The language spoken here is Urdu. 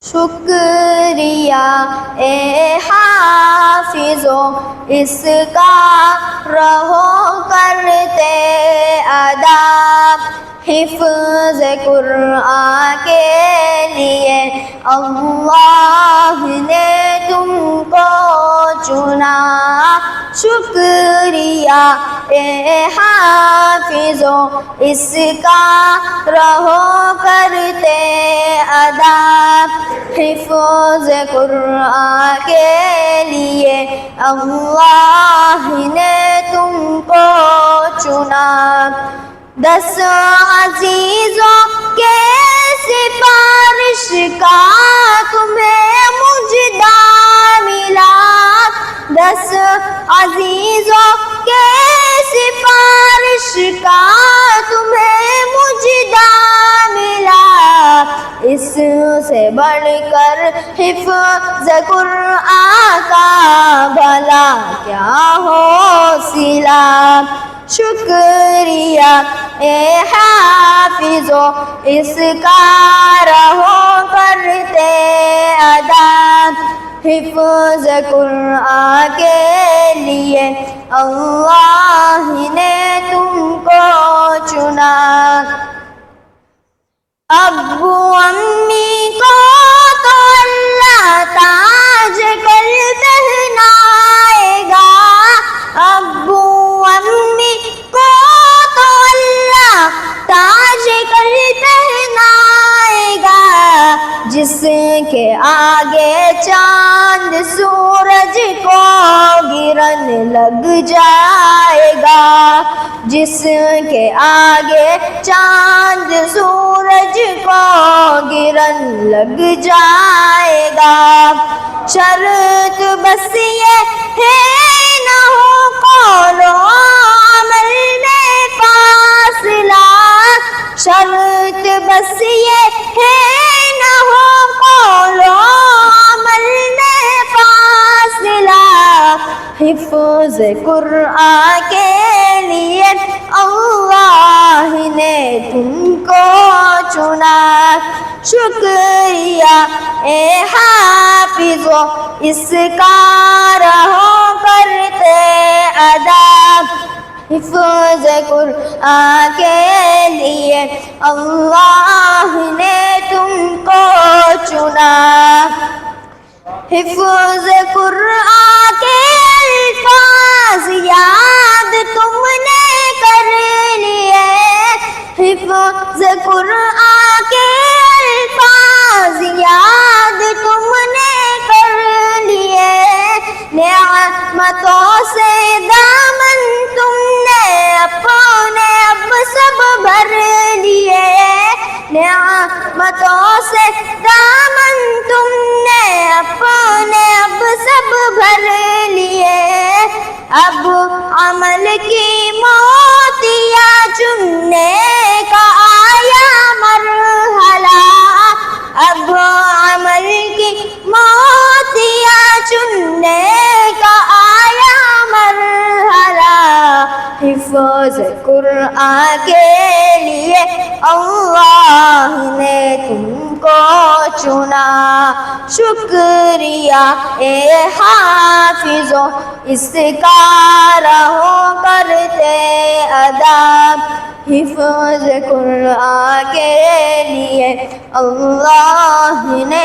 شکریہ اے حافظو اس کا رہو کرتے ادب، حفظ قرآن کے لیے اللہ نے تم کو چنا۔ شکریہ اے حافظو اس کا رہو کرتے ادب، حفظ قرآن کے لیے اللہ نے تم کو چنا۔ 10 عزیزوں کے سفارش کا تمہیں مجدہ ملا، 10 عزیزوں کے سفارش کا تمہیں مجدہ ملا، اس سے بڑھ کر حفظ قرآن کا بھلا کیا ہو صلہ۔ شکریہ اے حافظو اس کا رہو کرتے ادب، حفظ قرآن کے لیے اللہ نے تم کو چنا۔ ابو امی کو تو اللہ تاج کر پہنائے گا، ابو امی کو تو اللہ تاج کر پہنائے گا، جس کے آگے چاند سورج کو گرن لگ جائے گا، جس کے آگے چاند سورج کو گرن لگ جائے گا۔ شرط بس یہ ہے نہ ہو قول و عمل میں فاصلہ، شرط بس یہ ہے نہ ہو قول و عمل میں فاصلہ، حفظ قرآن کے لیے اللہ نے تم کو چنا۔ شکریہ اے حافظو اس کا رہو کرتے ادب، حفظ قرآن کے لیے اللہ نے تم کو چنا۔ حفظ قرآن کے الفاظ یاد تم نے کر لیے، حفظ قرآن کے الفاظ یاد تم نے کر لیے، نعمتوں سے دامن تم نے اپنے اب سب بھر لیے، نعمتوں سے دامن تم نے اپنے اب سب بھر لیے، اب عمل کی موتیاں چننے کا آیا مرحلہ، اب عمل کی موتیاں چننے کا آیا مرحلہ، حفظ قرآن کے لیے اللہ نے تم کو چنا۔ شکریہ اے حافظو اس کا رہو کرتے ادب، حفظ قرآن کے لیے اللہ نے